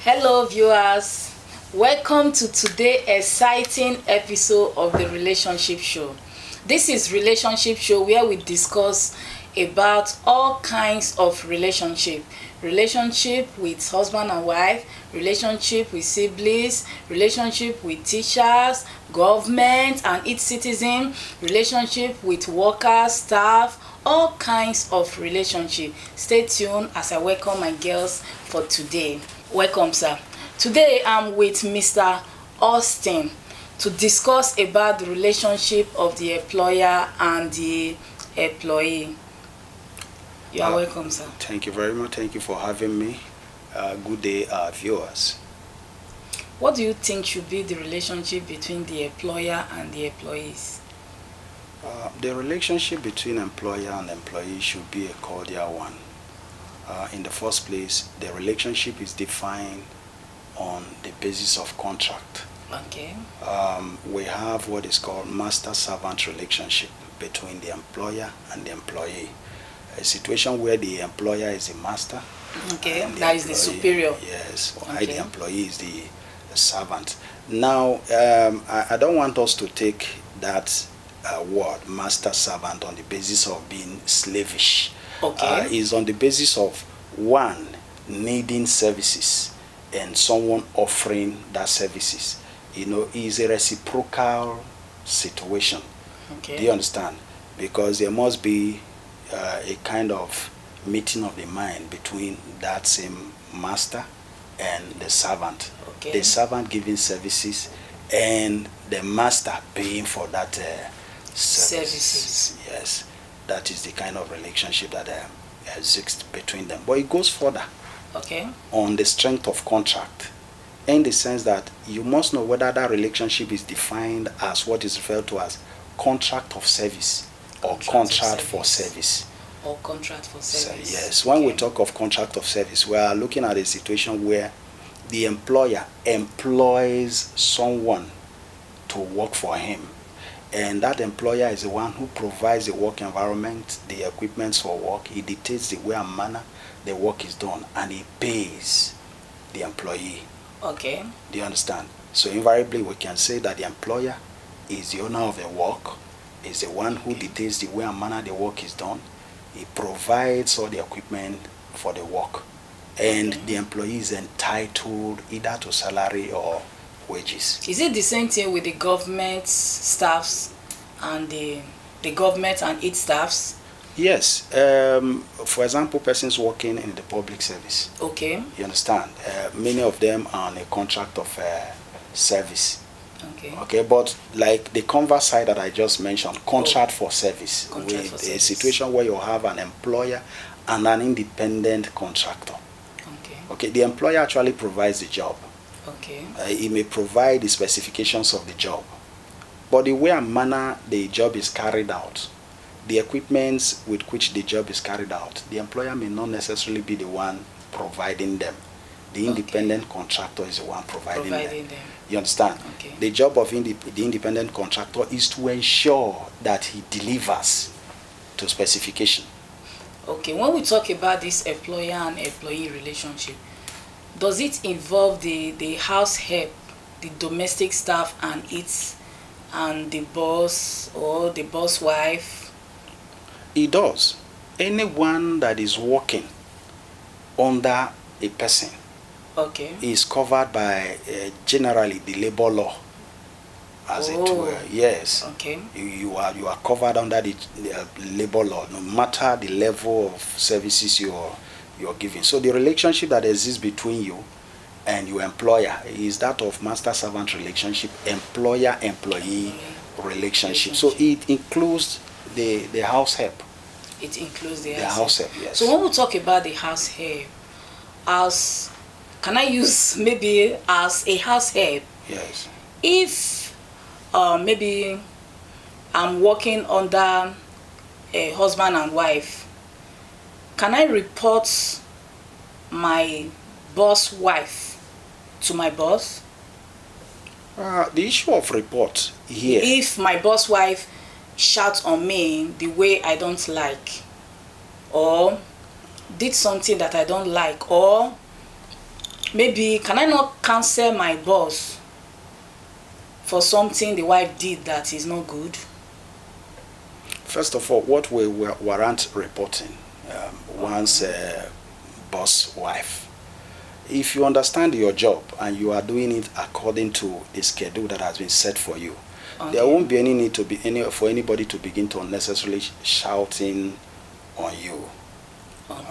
Hello viewers, welcome to today's exciting episode of the Relationship Show. This is Relationship Show where we discuss about all kinds of relationship with husband and wife, relationship with siblings, relationship with teachers, government and its citizen, relationship with workers, staff, all kinds of relationship. Stay tuned as I welcome my girls for today. Welcome, sir. Today I'm with Mr. Austin to discuss about the relationship of the employer and the employee. You are welcome, sir. Thank you very much. Thank you for having me. Good day, viewers. What do you think should be the relationship between the employer and the employees? The relationship between employer and employee should be a cordial one. In the first place, the relationship is defined on the basis of contract. Okay. We have what is called master-servant relationship between the employer and the employee. A situation where the employer is the master. Okay, that is the superior. Yes, Okay. the employee is the servant. Now, I don't want us to take that word, master-servant, on the basis of being slavish. Okay. Is on the basis of one needing services and someone offering that services. You know, it's a reciprocal situation. Okay. Do you understand? Because there must be a kind of meeting of the mind between that same master and the servant. Okay. The servant giving services and the master paying for that services. Yes, that is the kind of relationship that exists between them. But it goes further. Okay. On the strength of contract, in the sense that you must know whether that relationship is defined as what is referred to as contract of service or contract for service. Or contract for service. So, yes, when we talk of contract of service, we are looking at a situation where the employer employs someone to work for him. And that employer is the one who provides the work environment, the equipment for work. He dictates the way and manner the work is done, and he pays the employee. Okay. Do you understand? So invariably, we can say that the employer is the owner of the work, is the one who dictates the way and manner the work is done. He provides all the equipment for the work. And the employee is entitled either to salary or wages. Is it the same thing with the government staffs and the government and its staffs? Yes. For example, persons working in the public service. Okay. You understand? Many of them are on a contract of service. Okay. Okay, but like the converse side that I just mentioned, contract for service. Contract for A service. situation where you have an employer and an independent contractor. Okay. Okay, the employer actually provides the job. Okay. He may provide the specifications of the job, but the way and manner the job is carried out, the equipment with which the job is carried out, the employer may not necessarily be the one providing them. The independent contractor is the one providing them. You understand? Okay. The job of the independent contractor is to ensure that he delivers to specification. Okay, when we talk about this employer and employee relationship, does it involve the house help, the domestic staff and the boss or the boss wife? It does. Anyone that is working under a person, okay, is covered by generally the labor law, as it were. Yes. Okay. You are covered under the labor law, no matter the level of services you're giving. So the relationship that exists between you and your employer is that of master-servant relationship, employer-employee relationship. So it includes the house help. It includes the house help. Yes. So when we talk about the house help, can I use maybe as a house help? Yes. If maybe I'm working under a husband and wife, can I report my boss wife to my boss? The issue of report here. If my boss wife shouts on me the way I don't like, or did something that I don't like, or maybe can I not cancel my boss for something the wife did that is not good? First of all, what we warrant reporting one's boss wife. If you understand your job and you are doing it according to the schedule that has been set for you, there won't be any need to be for anybody to begin to unnecessarily shouting on you.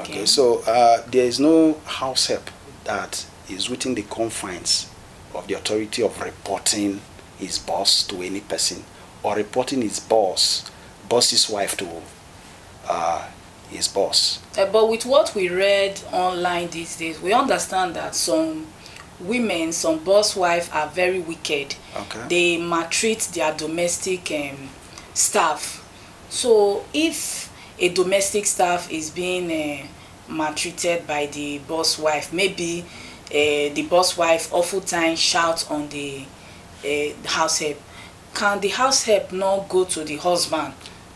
Okay, so there is no house help that is within the confines of the authority of reporting his boss to any person, or reporting his boss's wife to his boss. But with what we read online these days, we understand that some women, some boss wives are very wicked. Okay. They maltreat their domestic staff. So if a domestic staff is being maltreated by the boss wife, maybe the boss wife oftentimes shouts on the house help, can the house help not go to the husband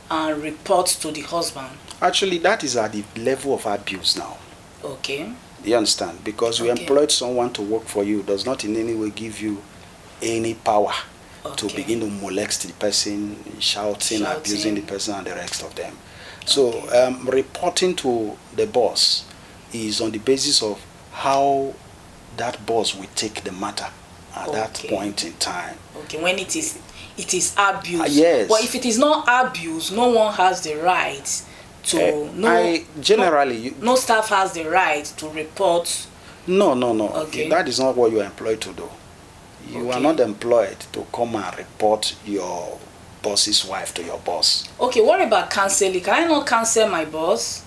and report to the husband? Actually, that is at the level of abuse now. Okay. You understand? Because you employed someone to work for you does not in any way give you any power to begin to molest the person, shouting, abusing the person and the rest of them. So reporting to the boss is on the basis of how that boss will take the matter at that point in time. Okay, when it is abuse. Yes. But if it is not abuse, no one has the right to no staff has the right to report. No. Okay. That is not what you are employed to do. You are not employed to come and report your boss's wife to your boss. Okay, what about cancelling? Can I not cancel my boss?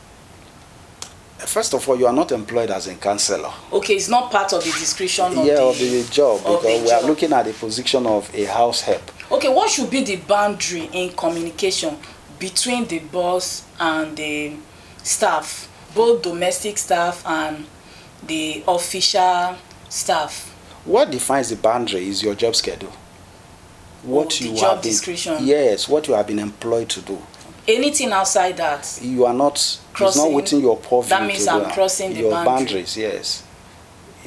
First of all, you are not employed as a counselor. Okay, it's not part of the description of the job, because we are looking at the position of a house help. Okay, what should be the boundary in communication between the boss and the staff, both domestic staff and the official staff? What defines the boundary is your job schedule. What you job description. Yes, what you have been employed to do. Anything outside that, you are not crossing. It's not within your purview. That means I'm crossing your the boundaries. Yes,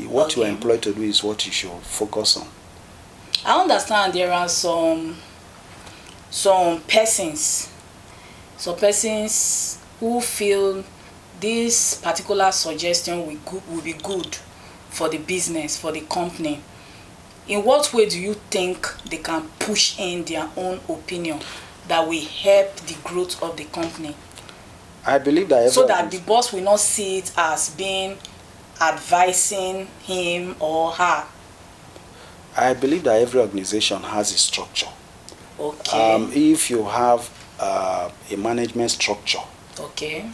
what you are employed to do is what you should focus on. I understand there are some persons who feel this particular suggestion will be good for the business, for the company. In what way do you think they can push in their own opinion that will help the growth of the company? I believe that so that the boss will not see it as being advising him or her. I believe that every organization has a structure. Okay. If you have a management structure,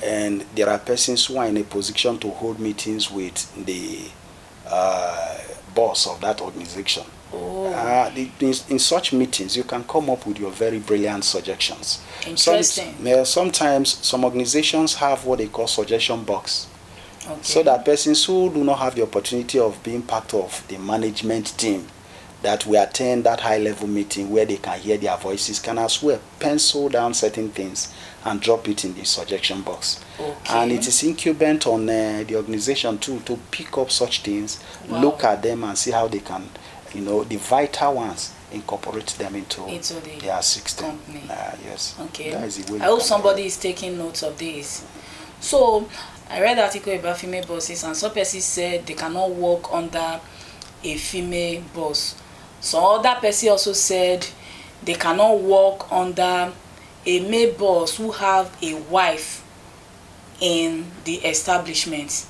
and there are persons who are in a position to hold meetings with the boss of that organization. In such meetings, you can come up with your very brilliant suggestions. Interesting. Sometimes some organizations have what they call suggestion box. So that persons who do not have the opportunity of being part of the management team that will attend that high-level meeting where they can hear their voices can as well pencil down certain things and drop it in the suggestion box. And it is incumbent on the organization too to pick up such things, look at them and see how they can, the vital ones, incorporate them into their system. Yes. Okay. That is the way I hope somebody is taking notes of this. So I read an article about female bosses, and some persons said they cannot work under a female boss. Some other person also said they cannot work under a male boss who have a wife in the establishment,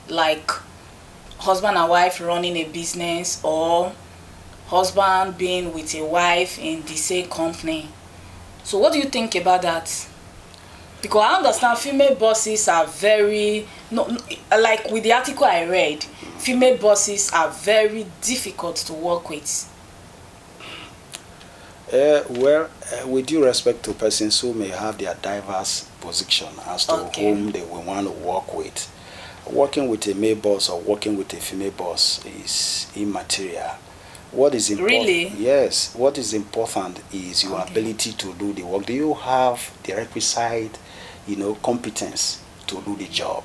like husband and wife running a business, or husband being with a wife in the same company. So what do you think about that? Because I understand female bosses are very, like with the article I read, female bosses are very difficult to work with. With due respect to persons who may have their diverse position as to whom they will want to work with, working with a male boss or working with a female boss is immaterial. What is important? Really? Yes. What is important is your ability to do the work. Do you have the requisite, competence to do the job?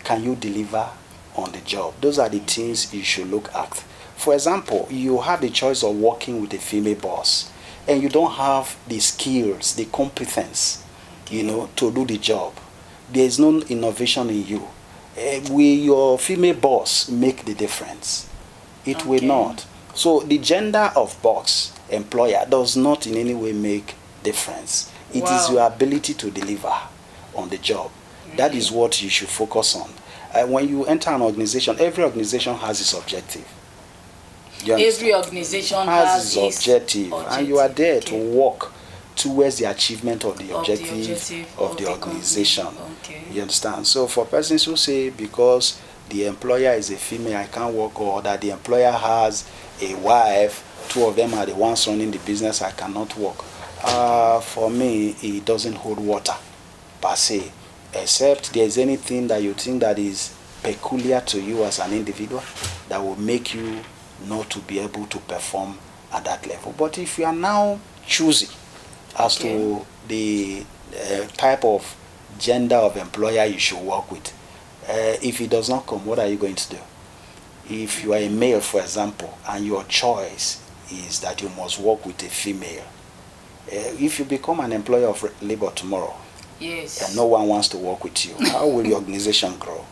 Can you deliver on the job. Those are the things you should look at. For example, you have the choice of working with a female boss and you don't have the skills, the competence, to do the job. There is no innovation in you. Will your female boss make the difference? It will not. So the gender of boss, employer, does not in any way make difference. It is your ability to deliver on the job. That is what you should focus on. When you enter an organization, every organization has its objective. Every organization has its objective, and you are there to work towards the achievement of the objective of the organization. You understand? So for persons who say because the employer is a female, I can't work, or that the employer has a wife, two of them are the ones running the business, I cannot work. For me, it doesn't hold water per se, except there's anything that you think that is peculiar to you as an individual that will make you not to be able to perform at that level. But if you are now choosy as to the type of gender of employer you should work with, if it does not come, what are you going to do? If you are a male, for example, and your choice is that you must work with a female, if you become an employer of labor tomorrow, and no one wants to work with you, how will your organization grow?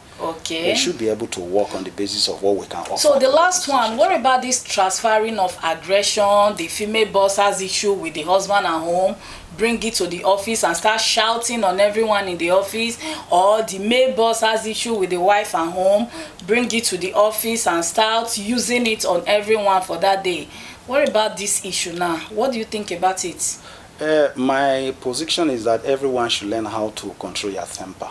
We should be able to work on the basis of what we can offer. So the last one, what about this transferring of aggression? The female boss has issue with the husband at home, bring it to the office and start shouting on everyone in the office, or the male boss has issue with the wife at home, bring it to the office and start using it on everyone for that day. What about this issue now? What do you think about it? My position is that everyone should learn how to control your temper.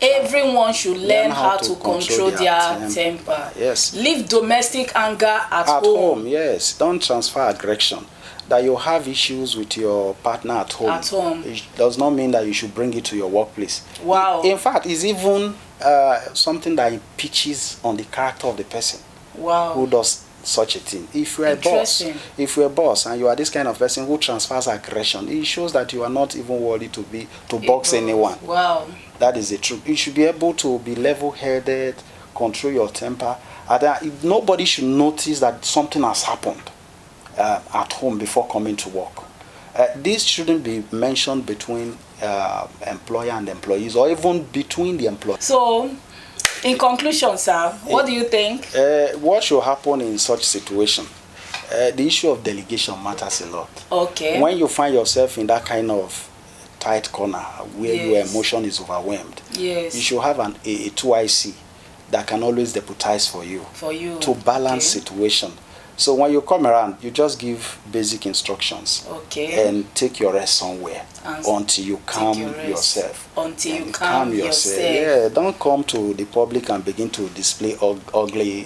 Everyone should learn how to control their temper. Yes. Leave domestic anger at home. Yes. Don't transfer aggression. That you have issues with your partner at home. It does not mean that you should bring it to your workplace. Wow. In fact, it's even something that impeaches on the character of the person who does such a thing. If you are a boss and you are this kind of person who transfers aggression, it shows that you are not even worthy to box anyone. Wow. That is the truth. You should be able to be level-headed, control your temper. Nobody should notice that something has happened at home before coming to work. This shouldn't be mentioned between employer and employees, or even between the employees. So, in conclusion, sir, what do you think? What should happen in such situation? The issue of delegation matters a lot. When you find yourself in that kind of tight corner where your emotion is overwhelmed, you should have a 2IC that can always deputize for you to balance situation. So when you come around, you just give basic instructions and take your rest somewhere until you calm yourself. Until you calm yourself. Yeah, don't come to the public and begin to display ugly,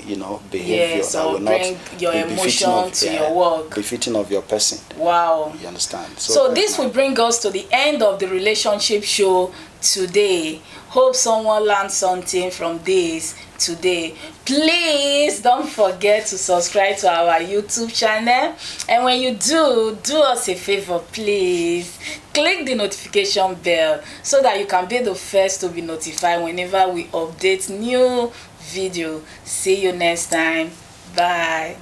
behavior that will bring not your emotion to your work. Befitting of your person. Wow. You understand? So this will bring us to the end of the relationship show today. Hope someone learned something from this today. Please don't forget to subscribe to our YouTube channel, and when you do us a favor, please click the notification bell so that you can be the first to be notified whenever we update new video. See you next time. Bye.